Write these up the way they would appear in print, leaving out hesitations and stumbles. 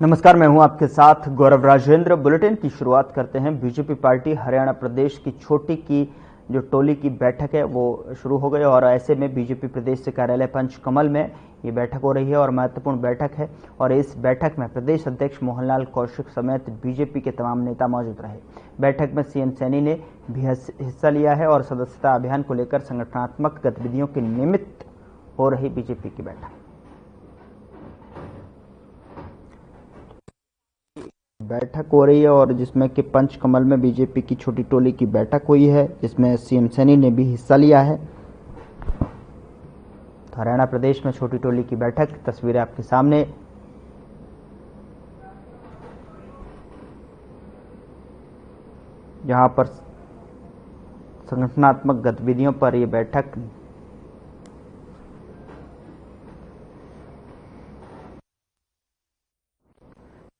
नमस्कार, मैं हूं आपके साथ गौरव राजेंद्र। बुलेटिन की शुरुआत करते हैं। बीजेपी पार्टी हरियाणा प्रदेश की छोटी की जो टोली की बैठक है वो शुरू हो गई और ऐसे में बीजेपी प्रदेश से कार्यालय पंचकमल में ये बैठक हो रही है और महत्वपूर्ण बैठक है। और इस बैठक में प्रदेश अध्यक्ष मोहनलाल कौशिक समेत बीजेपी के तमाम नेता मौजूद रहे। बैठक में सीएम सैनी ने भी हिस्सा लिया है और सदस्यता अभियान को लेकर संगठनात्मक गतिविधियों के निमित्त हो रही बीजेपी की बैठक हो रही है और जिसमें कि पंचकमल में बीजेपी की छोटी टोली की बैठक हुई है, जिसमें सीएम सैनी ने भी हिस्सा लिया है। तो हरियाणा प्रदेश में छोटी टोली की बैठक, तस्वीरें आपके सामने। जहां पर संगठनात्मक गतिविधियों पर यह बैठक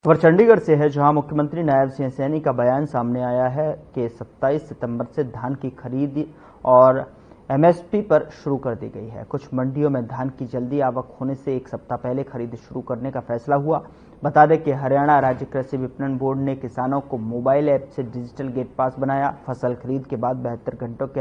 खबर चंडीगढ़ से है, जहां मुख्यमंत्री नायब सिंह सैनी का बयान सामने आया है कि 27 सितंबर से धान की खरीद और एमएसपी पर शुरू कर दी गई है। कुछ मंडियों में धान की जल्दी आवक होने से एक सप्ताह पहले खरीद शुरू करने का फैसला हुआ। बता दें कि हरियाणा राज्य कृषि विपणन बोर्ड ने किसानों को मोबाइल ऐप से डिजिटल गेट पास बनाया। फसल खरीद के बाद 72 घंटों के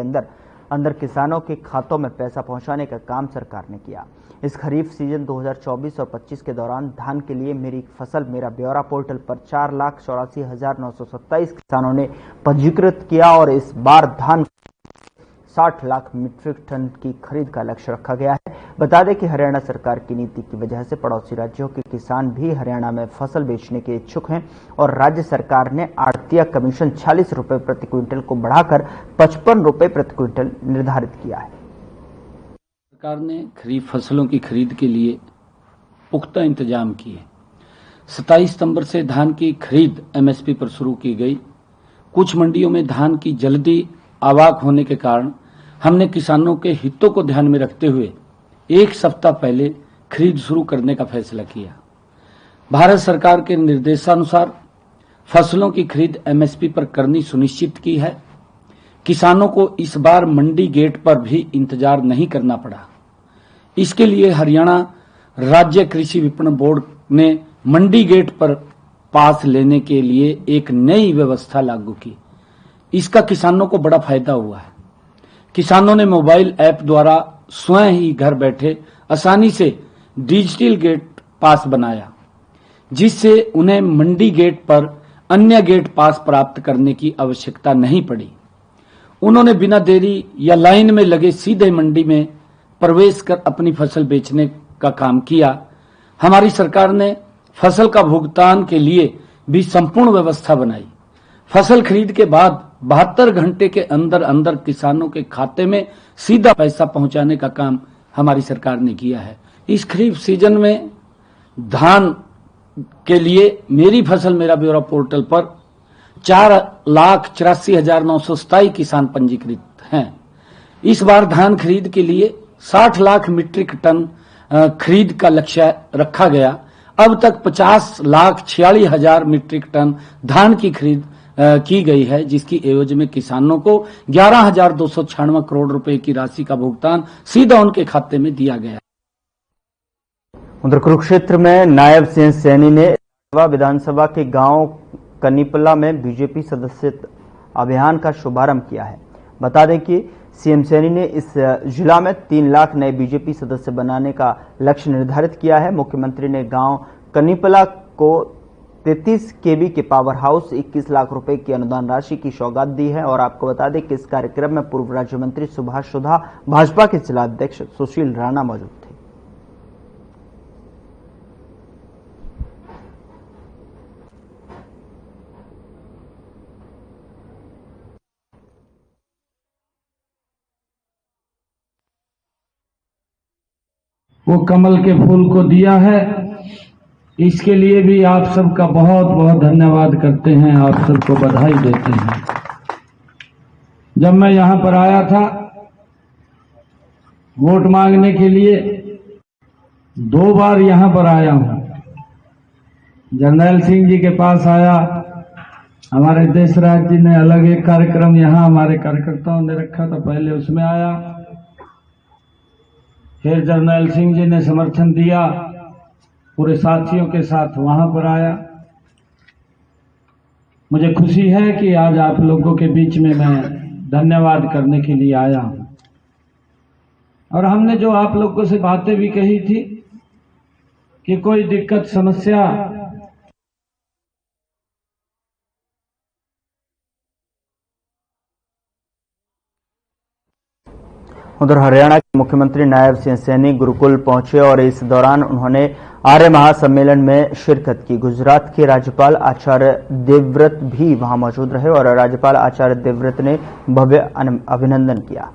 अंदर किसानों के खातों में पैसा पहुंचाने का काम सरकार ने किया। इस खरीफ सीजन 2024 और 25 के दौरान धान के लिए मेरी फसल मेरा ब्यौरा पोर्टल पर 4,84,927 किसानों ने पंजीकृत किया और इस बार धान 60 लाख मीट्रिक टन की खरीद का लक्ष्य रखा गया है। बता दें कि हरियाणा सरकार की नीति की वजह से पड़ोसी राज्यों के किसान भी हरियाणा में फसल बेचने के इच्छुक हैं और राज्य सरकार ने आड़तिया कमीशन 46 रुपए प्रति क्विंटल को बढ़ाकर 55 रुपए प्रति क्विंटल निर्धारित किया है। सरकार ने खरीफ फसलों की खरीद के लिए पुख्ता इंतजाम किए। 27 सितंबर से धान की खरीद एमएसपी पर शुरू की गई। कुछ मंडियों में धान की जल्दी आवक होने के कारण हमने किसानों के हितों को ध्यान में रखते हुए एक सप्ताह पहले खरीद शुरू करने का फैसला किया। भारत सरकार के निर्देशानुसार फसलों की खरीद एमएसपी पर करनी सुनिश्चित की है। किसानों को इस बार मंडी गेट पर भी इंतजार नहीं करना पड़ा। इसके लिए हरियाणा राज्य कृषि विपणन बोर्ड ने मंडी गेट पर पास लेने के लिए एक नई व्यवस्था लागू की। इसका किसानों को बड़ा फायदा हुआ है। किसानों ने मोबाइल ऐप द्वारा स्वयं ही घर बैठे आसानी से डिजिटल गेट पास बनाया, जिससे उन्हें मंडी गेट पर अन्य गेट पास प्राप्त करने की आवश्यकता नहीं पड़ी। उन्होंने बिना देरी या लाइन में लगे सीधे मंडी में प्रवेश कर अपनी फसल बेचने का काम किया। हमारी सरकार ने फसल का भुगतान के लिए भी संपूर्ण व्यवस्था बनाई। फसल खरीद के बाद 72 घंटे के अंदर किसानों के खाते में सीधा पैसा पहुंचाने का काम हमारी सरकार ने किया है। इस खरीफ सीजन में धान के लिए मेरी फसल मेरा ब्यौरा पोर्टल पर 4,84,927 किसान पंजीकृत हैं। इस बार धान खरीद के लिए 60 लाख मीट्रिक टन खरीद का लक्ष्य रखा गया। अब तक 50,46,000 मीट्रिक टन धान की खरीद की गई है, जिसकी एवज में किसानों को 11,296 करोड़ रुपए की राशि का भुगतान सीधा उनके खाते में दिया गया। उधर कुरुक्षेत्र में नायब सिंह सैनी ने विधानसभा के गांव कनीपला में बीजेपी सदस्यता अभियान का शुभारंभ किया है। बता दें कि सीएम सैनी ने इस जिला में 3 लाख नए बीजेपी सदस्य बनाने का लक्ष्य निर्धारित किया है। मुख्यमंत्री ने गांव कनीपला को 33 केवी के पावर हाउस 21 लाख रुपए की अनुदान राशि की सौगात दी है। और आपको बता दें कि इस कार्यक्रम में पूर्व राज्य मंत्री सुभाष सुधा, भाजपा के जिला अध्यक्ष सुशील राणा मौजूद थे। वो कमल के फूल को दिया है, इसके लिए भी आप सबका बहुत बहुत धन्यवाद करते हैं, आप सबको बधाई देते हैं। जब मैं यहां पर आया था वोट मांगने के लिए, 2 बार यहां पर आया हूं। जर्नैल सिंह जी के पास आया, हमारे देशराज जी ने अलग एक कार्यक्रम यहां हमारे कार्यकर्ताओं ने रखा था, पहले उसमें आया। फिर जर्नैल सिंह जी ने समर्थन दिया पूरे साथियों के साथ वहां पर आया। मुझे खुशी है कि आज आप लोगों के बीच में मैं धन्यवाद करने के लिए आया हूं। और हमने जो आप लोगों से बातें भी कही थी कि कोई दिक्कत समस्या उधर हरियाणा के मुख्यमंत्री नायब सिंह सैनी गुरुकुल पहुंचे और इस दौरान उन्होंने आर्य महासम्मेलन में शिरकत की। गुजरात के राज्यपाल आचार्य देवव्रत भी वहां मौजूद रहे और राज्यपाल आचार्य देवव्रत ने भव्य अभिनंदन किया।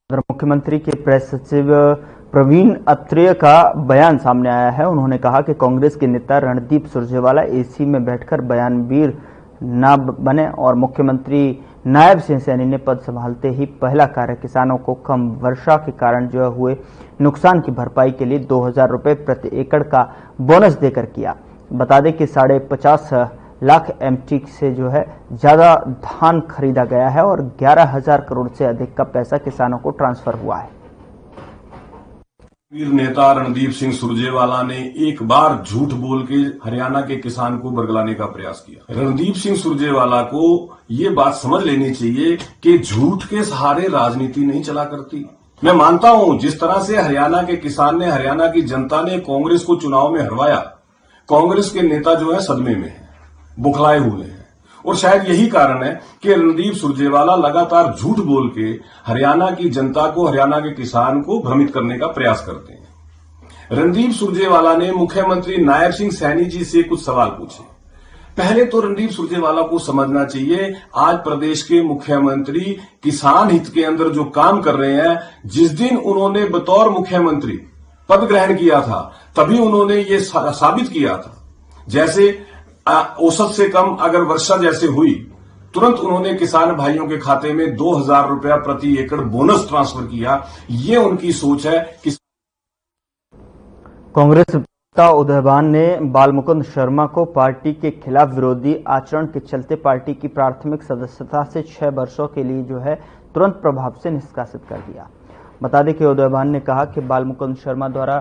मुख्यमंत्री के प्रेस सचिव प्रवीण अत्रेय का बयान सामने आया है। उन्होंने कहा कि कांग्रेस के नेता रणदीप सुरजेवाला एसी में बैठकर बयानवीर न बने और मुख्यमंत्री नायब सिंह सैनी ने पद संभालते ही पहला कार्य किसानों को कम वर्षा के कारण जो हुए नुकसान की भरपाई के लिए 2000 रुपए प्रति एकड़ का बोनस देकर किया। बता दें कि 50.5 लाख एमटी से जो है ज्यादा धान खरीदा गया है और 11,000 करोड़ से अधिक का पैसा किसानों को ट्रांसफर हुआ है। वीर नेता रणदीप सिंह सुरजेवाला ने एक बार झूठ बोल के हरियाणा के किसान को बरगलाने का प्रयास किया। रणदीप सिंह सुरजेवाला को ये बात समझ लेनी चाहिए कि झूठ के सहारे राजनीति नहीं चला करती। मैं मानता हूं जिस तरह से हरियाणा के किसान ने, हरियाणा की जनता ने कांग्रेस को चुनाव में हरवाया, कांग्रेस के नेता जो है सदमे में है, बुखलाए हुए हैं और शायद यही कारण है कि रणदीप सुरजेवाला लगातार झूठ बोल के हरियाणा की जनता को, हरियाणा के किसान को भ्रमित करने का प्रयास करते हैं। रणदीप सुरजेवाला ने मुख्यमंत्री नायब सिंह सैनी जी से कुछ सवाल पूछे। पहले तो रणदीप सुरजेवाला को समझना चाहिए आज प्रदेश के मुख्यमंत्री किसान हित के अंदर जो काम कर रहे हैं, जिस दिन उन्होंने बतौर मुख्यमंत्री पद ग्रहण किया था तभी उन्होंने ये साबित किया था। जैसे औसत से कम अगर वर्षा जैसे हुई, तुरंत उन्होंने किसान भाइयों के खाते में 2000 रुपया प्रति एकड़ बोनस ट्रांसफर किया। ये उनकी सोच है कि कांग्रेस नेता उदयभान ने बालमुकुंद शर्मा को पार्टी के खिलाफ विरोधी आचरण के चलते पार्टी की प्राथमिक सदस्यता से 6 वर्षों के लिए जो है तुरंत प्रभाव से निष्कासित कर दिया। बता दें कि उदयभान ने कहा कि बालमुकुंद शर्मा द्वारा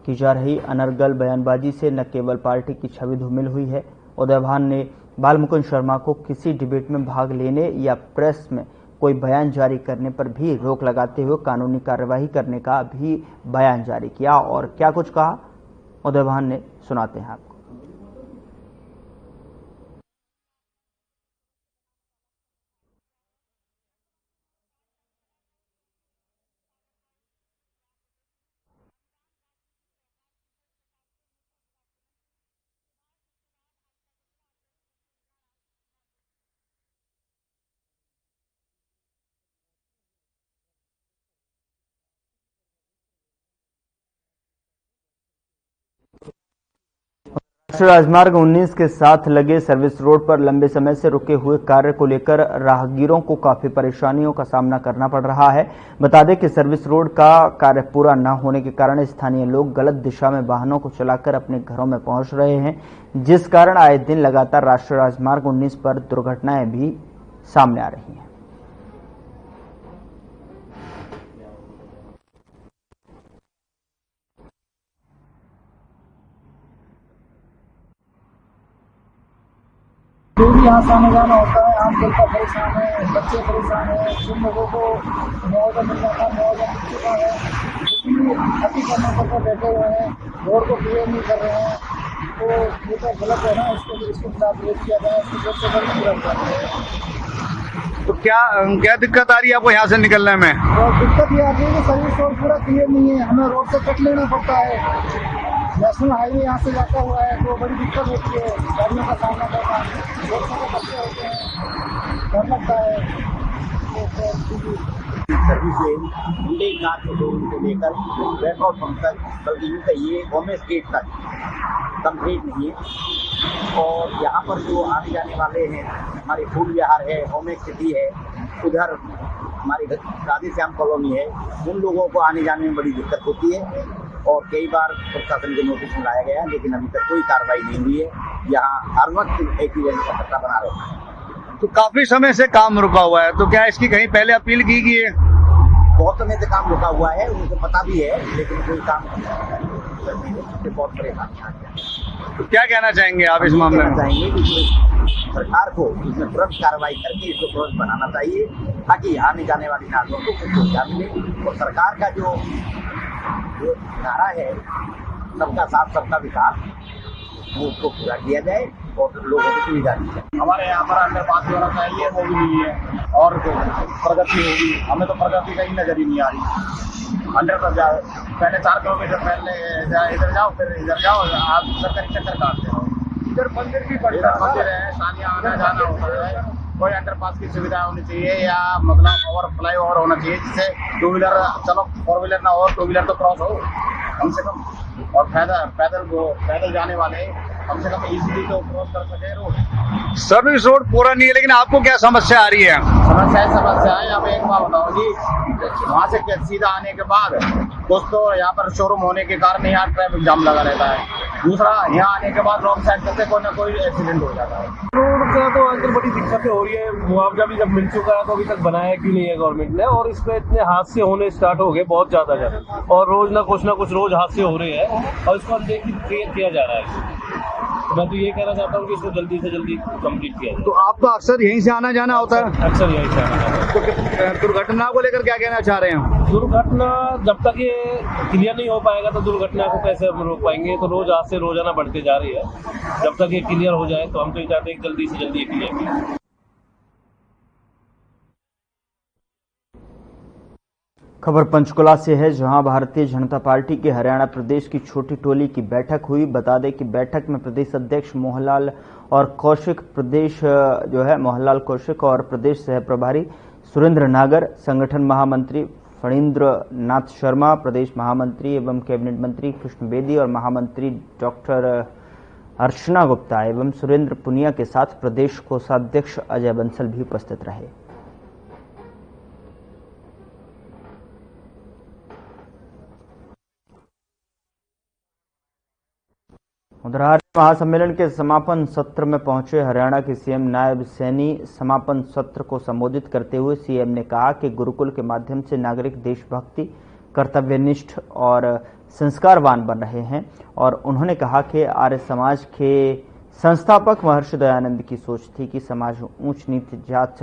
की जा रही अनर्गल बयानबाजी से न केवल पार्टी की छवि धूमिल हुई है। उदयभान ने बालमुकुंद शर्मा को किसी डिबेट में भाग लेने या प्रेस में कोई बयान जारी करने पर भी रोक लगाते हुए कानूनी कार्यवाही करने का भी बयान जारी किया। और क्या कुछ कहा उदयभान ने, सुनाते हैं आपको। राष्ट्रीय राजमार्ग 19 के साथ लगे सर्विस रोड पर लंबे समय से रुके हुए कार्य को लेकर राहगीरों को काफी परेशानियों का सामना करना पड़ रहा है। बता दें कि सर्विस रोड का कार्य पूरा न होने के कारण स्थानीय लोग गलत दिशा में वाहनों को चलाकर अपने घरों में पहुंच रहे हैं, जिस कारण आए दिन लगातार राष्ट्रीय राजमार्ग 19 पर दुर्घटनाएं भी सामने आ रही हैं। जो भी यहाँ से आने जाना होता है, आम जनता परेशान है, बच्चे परेशान है, जिन लोगों को मुआवजा मिल जाता है मुआवजा मिल चुका है, इसलिए अतिक्रमण पर बैठे हुए हैं, रोड को क्लियर नहीं कर रहे हैं, तो ये तो गलत है ना। इसके खिलाफ विरोध किया जाए, इसको जल्द से जल्द पूरा किया जाए। तो क्या दिक्कत आ रही है आपको यहाँ से निकलने में? और दिक्कत ये आ रही है कि सर्विस रोड पूरा क्लियर नहीं है, हमें रोड से कट लेना पड़ता है। नेशनल हाईवे यहाँ से जाता हुआ है तो बड़ी दिक्कत होती है, गाड़ियों का सामना करना, रोड से बच्चे होते हैं, डर लगता है। सर्विस मुंडे घाट से को लेकर पेट्रोल पंप तक, बल्कि यूँ कहिए वोमेंस गेट तक कंप्लीट नहीं है। और यहाँ पर जो आने जाने वाले हैं, हमारे फूल विहार है, होमेक सिटी है, उधर हमारी राधे श्याम कॉलोनी है, उन लोगों को आने जाने में बड़ी दिक्कत होती है और कई बार प्रशासन के नोटिस में लाया गया, लेकिन अभी तक कोई कार्रवाई नहीं हुई है। यहाँ हर वक्त एक्सीडेंट का खतरा बना रहता है। तो काफी समय से काम रुका हुआ है, तो क्या इसकी कहीं पहले अपील की गई है? बहुत समय से काम रुका हुआ है, उनको पता भी है, लेकिन कोई काम से बहुत परेशानी आ गया। तो क्या कहना चाहेंगे आप इस मामले में? चाहेंगे कि सरकार को इसमें तुरंत कार्रवाई करके इसको तुरंत बनाना चाहिए, ताकि आने जाने वाली नागरिकों को कुछ सुविधा मिले और सरकार का जो नारा है सबका साथ सबका विकास, वो उसको पूरा किया जाए और लोगों को सुविधा दी जाए। हमारे यहाँ पर अंडरपास हो रहा चाहिए, वो भी नहीं है और प्रगति होगी, हमें तो प्रगति कहीं नजर ही नहीं आ रही। अंडर पर जाओ, पहले 4 किलोमीटर पहले इधर जाओ, फिर इधर जाओ, आप सरकारी चक्कर काटते हो। इधर मंदिर भी पड़ता है, मंदिर है, शादियाँ आना जाना होता है, कोई अंडरपास की सुविधा होनी चाहिए या मतलब ओवर फ्लाई ओवर होना चाहिए, जिससे 2 व्हीलर, चलो 4 व्हीलर ना हो, 2 व्हीलर तो क्रॉस हो कम से कम, और पैदल जाने वाले कम से कम इजीली तो क्रॉस कर सके रोड। सर्विस रोड पूरा नहीं है, लेकिन आपको क्या समस्या आ रही है? समस्या है। अब एक बात बताओ जी, वहाँ से सीधा आने के बाद कुछ तो यहाँ पर शोरूम होने के कारण यहाँ ट्रैफिक जाम लगा रहता है, दूसरा यहाँ आने के बाद रॉन्ग साइड करते कोई ना कोई एक्सीडेंट हो जाता है। रोड का तो आजकल बड़ी दिक्कतें हो रही है, मुआवजा भी जब मिल चुका है तो अभी तक बनाया क्यों नहीं है गवर्नमेंट ने, और इस पे इतने हादसे होने स्टार्ट हो गए बहुत ज्यादा है, और रोज ना कुछ रोज हादसे हो रहे हैं और इसको अनदेखी किया जा रहा है। तो मैं तो ये कहना चाहता हूँ कि इसको जल्दी से जल्दी कंप्लीट किया जाए। तो आपका अक्सर यहीं से आना जाना होता है? अक्सर यहीं से आना जाना। तो दुर्घटना को लेकर क्या कहना चाह रहे हैं? दुर्घटना जब तक ये क्लियर नहीं हो पाएगा तो दुर्घटना को कैसे हम रोक पाएंगे, तो रोज आज से रोजाना बढ़ते जा रही है। जब तक ये क्लियर हो जाए तो हम तो ये चाहते हैं कि जल्दी से जल्दी ये क्लियर किया। खबर पंचकुला से है, जहां भारतीय जनता पार्टी के हरियाणा प्रदेश की छोटी टोली की बैठक हुई। बता दें कि बैठक में प्रदेश अध्यक्ष मोहनलाल और कौशिक, मोहनलाल कौशिक और प्रदेश सह प्रभारी सुरेंद्र नागर, संगठन महामंत्री फणींद्र नाथ शर्मा, प्रदेश महामंत्री एवं कैबिनेट मंत्री कृष्ण बेदी और महामंत्री डॉक्टर अर्चना गुप्ता एवं सुरेंद्र पुनिया के साथ प्रदेश कोषाध्यक्ष अजय बंसल भी उपस्थित रहे। उधर महासम्मेलन के समापन सत्र में पहुंचे हरियाणा के सीएम नायब सैनी। समापन सत्र को संबोधित करते हुए सीएम ने कहा कि गुरुकुल के माध्यम से नागरिक देशभक्ति, कर्तव्यनिष्ठ और संस्कारवान बन रहे हैं, और उन्होंने कहा कि आर्य समाज के संस्थापक महर्षि दयानंद की सोच थी कि समाज ऊंच नीच जात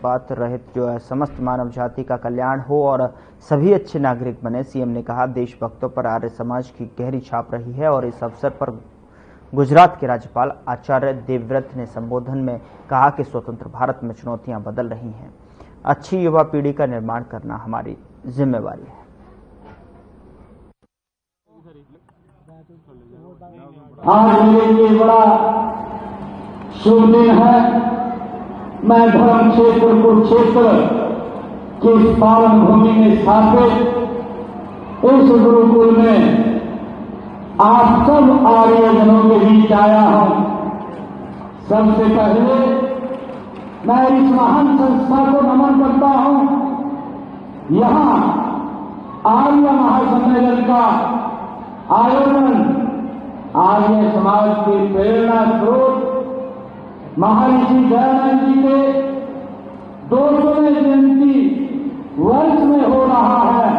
पात रहित समस्त मानव जाति का कल्याण हो और सभी अच्छे नागरिक बने। सीएम ने कहा देशभक्तों पर आर्य समाज की गहरी छाप रही है, और इस अवसर पर गुजरात के राज्यपाल आचार्य देवव्रत ने संबोधन में कहा कि स्वतंत्र भारत में चुनौतियां बदल रही हैं, अच्छी युवा पीढ़ी का निर्माण करना हमारी जिम्मेवारी है। आज मेरे लिए बड़ा शुभ दिन है। मैं धर्म क्षेत्र कुरुक्षेत्र की इस पावन भूमि में स्थापित इस गुरुकुल में आप सब आर्यजनों के बीच आया हूं। सबसे पहले मैं इस महान संस्था को नमन करता हूं। यहां आर्य महासम्मेलन का आयोजन आर्य समाज के प्रेरणा स्रोत महर्षि दयानंद जी के 200वें जयंती वर्ष में हो रहा है।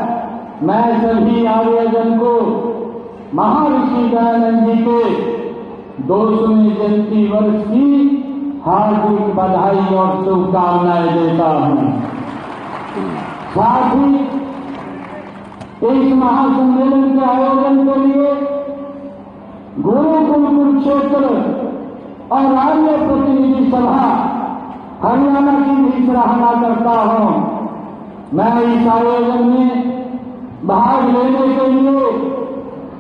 मैं सभी आर्यजन को महर्षि दयानंद जी के 200वें जयंती वर्ष की हार्दिक बधाई और शुभकामनाएं देता हूं। साथ ही इस महासम्मेलन के आयोजन के लिए गुरुकुल कुरुक्षेत्र और आर्य प्रतिनिधि सभा हरियाणा की भी सराहना करता हूं। मैं इस आयोजन में भाग लेने के लिए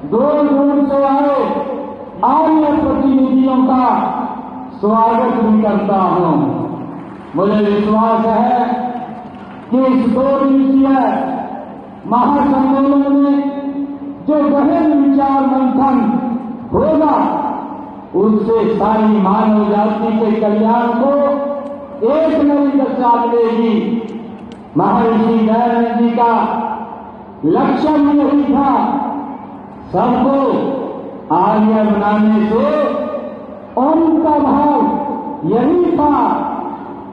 दूर दूर से आए आर्य प्रतिनिधियों का स्वागत भी करता हूं। मुझे विश्वास है कि इस 2 दिवसीय महासम्मेलन में जो गहन विचार मंथन होगा उससे सारी मानव जाति के कल्याण को एक नई दशा मिलेगी। महर्षि दयानंद जी का लक्ष्य यही था, सबको आर्य बनाने से उनका भाव यही था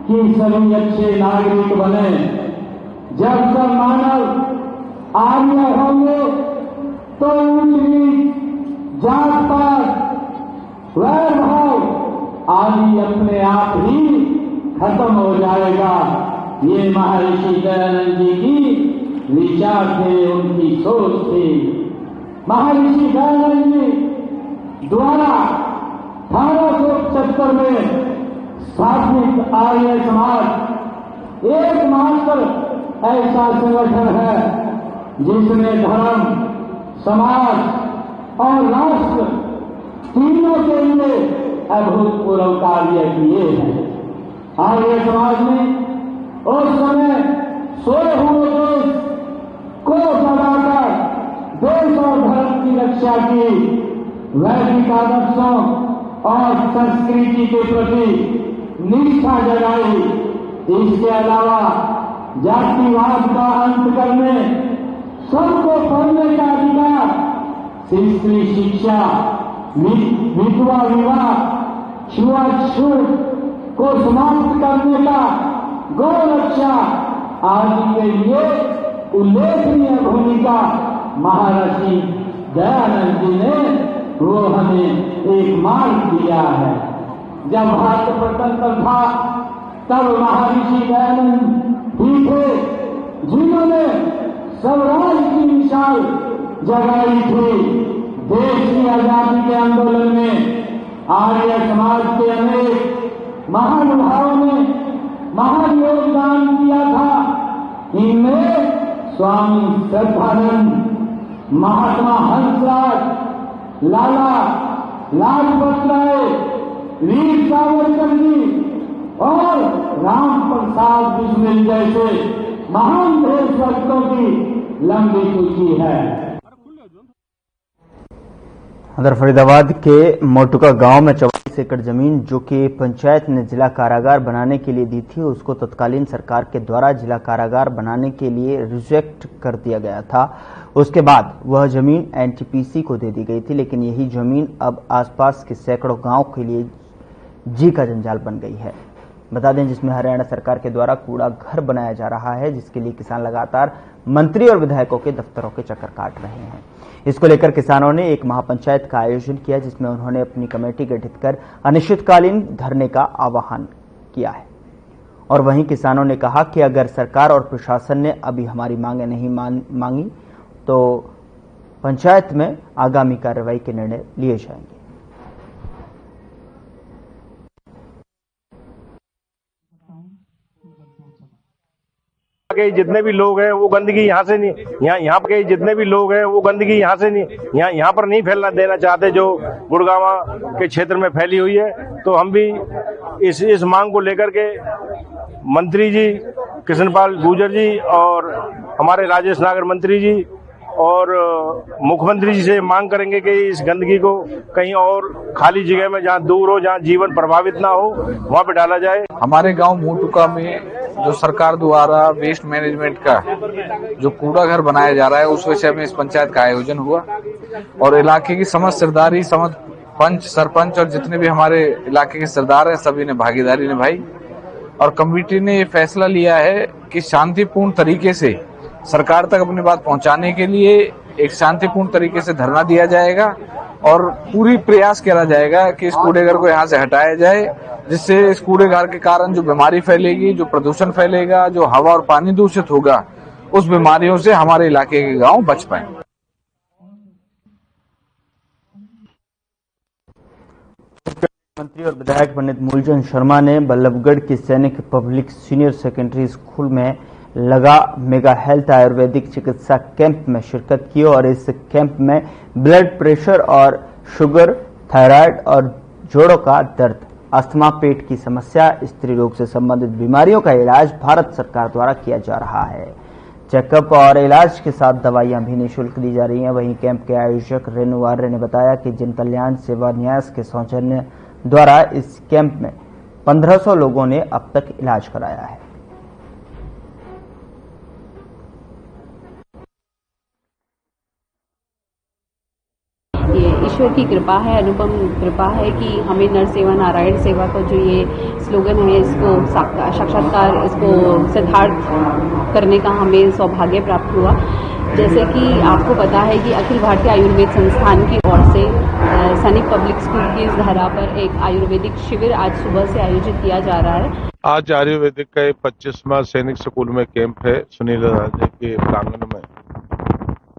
कि सभी अच्छे नागरिक बने। जब सब मानव आर्य होंगे तो ऊंच नीच, जात पात, वैरभाव आदि अपने आप ही खत्म हो जाएगा। ये महर्षि दयानंद जी की विचार थे, उनकी सोच थी। महर्षि दयानंद जी द्वारा 1875 में स्थापित आर्य समाज एकमात्र ऐसा संगठन है जिसने धर्म, समाज और राष्ट्र तीनों के लिए अभूतपूर्व कार्य किए हैं। आर्य समाज ने उस समय सोए हुए देश को जगाकर देश और धर्म की रक्षा की, वैदिक आदर्शों और संस्कृति के प्रति निष्ठा जगाई। इसके अलावा जातिवाद का अंत करने, सबको पढ़ने का अधिकार, स्त्री शिक्षा, विधवा विवाह, छुआछूत को समाप्त करने का, गौ रक्षा आदि के लिए उल्लेखनीय भूमिका महर्षि दयानंद जी ने वो हमें एक मार्ग दिया है। जब भारत स्वतंत्र था तब महर्षि दयानंद ही थे जिन्होंने स्वराज की मिसाल जगाई थी। देश की आजादी के आंदोलन में आर्य समाज के अनेक महानुभावों ने महान योगदान दिया था। इनमें स्वामी श्रद्धानंद, महात्मा हंसराज, लाला लाजपत राय, वीर सावरकर जी और राम प्रसाद बिस्मिल जैसे महान देशभक्तों की लंबी सूची है। उधर फरीदाबाद के मोटुका गांव में 44 एकड़ जमीन जो कि पंचायत ने जिला कारागार बनाने के लिए दी थी, उसको तत्कालीन सरकार के द्वारा जिला कारागार बनाने के लिए रिजेक्ट कर दिया गया था। उसके बाद वह जमीन एनटीपीसी को दे दी गई थी, लेकिन यही जमीन अब आसपास के सैकड़ों गांव के लिए जी का जंजाल बन गई है। बता दें, जिसमें हरियाणा सरकार के द्वारा कूड़ा घर बनाया जा रहा है, जिसके लिए किसान लगातार मंत्री और विधायकों के दफ्तरों के चक्कर काट रहे हैं। इसको लेकर किसानों ने एक महापंचायत का आयोजन किया, जिसमें उन्होंने अपनी कमेटी गठित कर अनिश्चितकालीन धरने का आह्वान किया है। और वहीं किसानों ने कहा कि अगर सरकार और प्रशासन ने अभी हमारी मांगे नहीं मांगी तो पंचायत में आगामी कार्रवाई के निर्णय लिए जाएंगे। के जितने भी लोग हैं वो गंदगी यहाँ से नहीं, यहाँ के जितने भी लोग हैं वो गंदगी यहाँ से नहीं, यहाँ पर नहीं फैलना देना चाहते, जो गुड़गांव के क्षेत्र में फैली हुई है। तो हम भी इस मांग को लेकर के मंत्री जी कृष्णपाल गुर्जर जी और हमारे राजेश नागर मंत्री जी और मुख्यमंत्री जी से मांग करेंगे कि इस गंदगी को कहीं और खाली जगह में जहाँ दूर हो, जहाँ जीवन प्रभावित ना हो, वहाँ पे डाला जाए। हमारे गांव मोटुका में जो सरकार द्वारा वेस्ट मैनेजमेंट का जो कूड़ा घर बनाया जा रहा है, उस विषय में इस पंचायत का आयोजन हुआ और इलाके की समस्त सरदारी, समस्त पंच, सरपंच और जितने भी हमारे इलाके के सरदार हैं, सभी ने भागीदारी निभाई और कमेटी ने ये फैसला लिया है कि शांतिपूर्ण तरीके से सरकार तक अपनी बात पहुंचाने के लिए एक शांतिपूर्ण तरीके से धरना दिया जाएगा और पूरी प्रयास किया जाएगा कि इस कूड़ेघर को यहाँ से हटाया जाए, जिससे इस कूड़ेघर के कारण जो बीमारी फैलेगी, जो प्रदूषण फैलेगा, जो हवा और पानी दूषित होगा, उस बीमारियों से हमारे इलाके के गांव बच पाएं। मंत्री और विधायक पंडित मूलचंद शर्मा ने बल्लभगढ़ की सैनिक पब्लिक सीनियर सेकेंडरी स्कूल में लगा मेगा हेल्थ आयुर्वेदिक चिकित्सा कैंप में शिरकत की और इस कैंप में ब्लड प्रेशर और शुगर, थायराइड और जोड़ों का दर्द, अस्थमा, पेट की समस्या, स्त्री रोग से संबंधित बीमारियों का इलाज भारत सरकार द्वारा किया जा रहा है। चेकअप और इलाज के साथ दवाइयां भी निःशुल्क दी जा रही हैं। वहीं कैंप के आयोजक रेणु आर्य ने बताया कि जन कल्याण सेवा न्यास के सौजन्य द्वारा इस कैंप में 1500 लोगों ने अब तक इलाज कराया है। ये ईश्वर की कृपा है, अनुपम कृपा है कि हमें नर सेवा नारायण सेवा का जो ये स्लोगन है इसको साक्षात्कार, इसको सिद्धार्थ करने का हमें सौभाग्य प्राप्त हुआ। जैसे कि आपको पता है कि अखिल भारतीय आयुर्वेद संस्थान की ओर से सैनिक पब्लिक स्कूल की इस धरा पर एक आयुर्वेदिक शिविर आज सुबह से आयोजित किया जा रहा है। आज आयुर्वेदिक का 25वां सैनिक स्कूल में कैंप है सुनील राजे के प्रांगण में,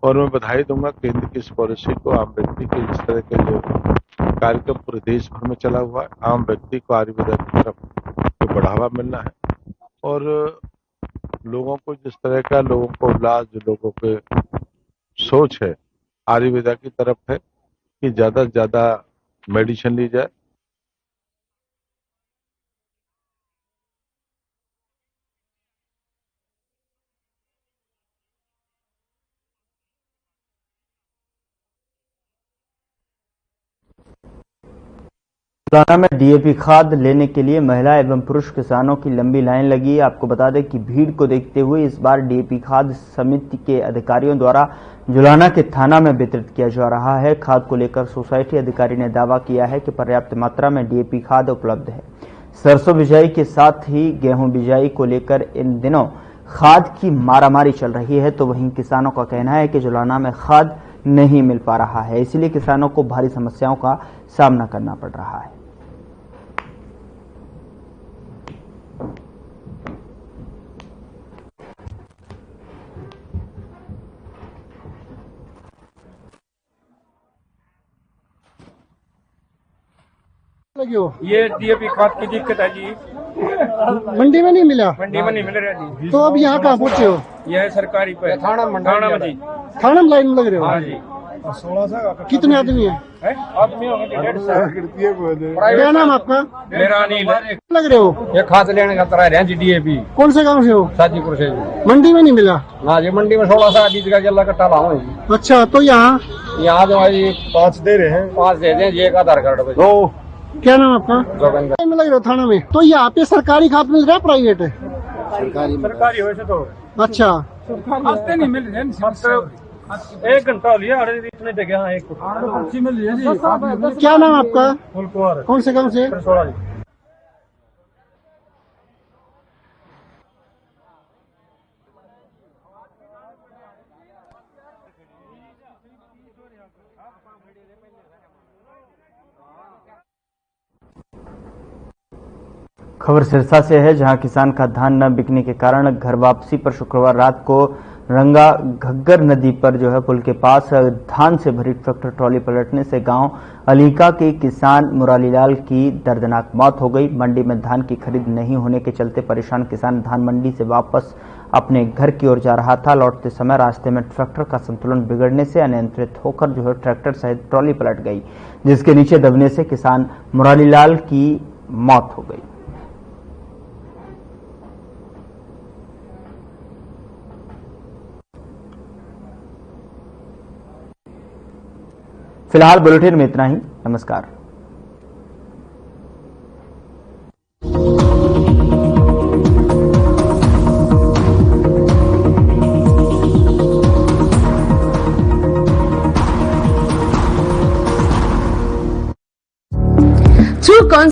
और मैं बधाई दूंगा केंद्र की इस पॉलिसी को, आम व्यक्ति के इस तरह के जो कार्यक्रम पूरे देश भर में चला हुआ है। आम व्यक्ति को आयुर्वेद की तरफ बढ़ावा मिलना है और लोगों को जिस तरह का लोगों को इलाज, लोगों के सोच है आयुर्वेदा की तरफ है कि ज्यादा से ज्यादा मेडिसिन ली जाए। मुरैना में डीएपी खाद लेने के लिए महिला एवं पुरुष किसानों की लंबी लाइन लगी। आपको बता दें कि भीड़ को देखते हुए इस बार डीएपी खाद समिति के अधिकारियों द्वारा जुलाना के थाना में वितरित किया जा रहा है। खाद को लेकर सोसाइटी अधिकारी ने दावा किया है कि पर्याप्त मात्रा में डीएपी खाद उपलब्ध है। सरसों बिजाई के साथ ही गेहूं बिजाई को लेकर इन दिनों खाद की मारामारी चल रही है, तो वहीं किसानों का कहना है कि जुलाना में खाद नहीं मिल पा रहा है, इसलिए किसानों को भारी समस्याओं का सामना करना पड़ रहा है। ये डीएपी खाद की दिक्कत है जी, मंडी में नहीं मिला। मंडी में नहीं मिल रहा जी। तो अब यहाँ कहाँ पहुँचे हो? यह सरकारी पे थाना में जी। थाना में लाइन में लग रहे हो? हाँ जी। 16 कितने आदमी है? आदमी होंगे 150। क्या नाम आपका? मेरा अनिल लग रहे हो? ये खाद लेने का तरह रहे हैं डीएपी। कौन से गांव से हो? साजीपुर से। मंडी में नहीं मिला? हाँ जी, मंडी में 16 बीज का जल्ला कट्टा लाऊं। अच्छा, तो यहाँ जो है 5 दे रहे हैं, 5 दे दें। एक आधार कार्ड। क्या नाम आपका? में लग रहे हो थाना में। तो यहाँ पे सरकारी खाद मिल रहा है, प्राइवेट है? सरकारी वैसे तो। अच्छा, नहीं मिल रहे। 1 घंटा हो लिया इतने जगह। हाँ, एक पर्ची मिल रही है। क्या नाम आपका? फुलकुमार। कौन से गाँव से? खबर सिरसा से है, जहां किसान का धान न बिकने के कारण घर वापसी पर शुक्रवार रात को रंगा घग्गर नदी पर जो है पुल के पास धान से भरी ट्रैक्टर ट्रॉली पलटने से गांव अलीका के किसान मुरालीलाल की दर्दनाक मौत हो गई। मंडी में धान की खरीद नहीं होने के चलते परेशान किसान धान मंडी से वापस अपने घर की ओर जा रहा था। लौटते समय रास्ते में ट्रैक्टर का संतुलन बिगड़ने से अनियंत्रित होकर जो है ट्रैक्टर सहित ट्रॉली पलट गई, जिसके नीचे दबने से किसान मुरालीलाल की मौत हो गई। फिलहाल बुलेटिन में इतना ही। नमस्कार।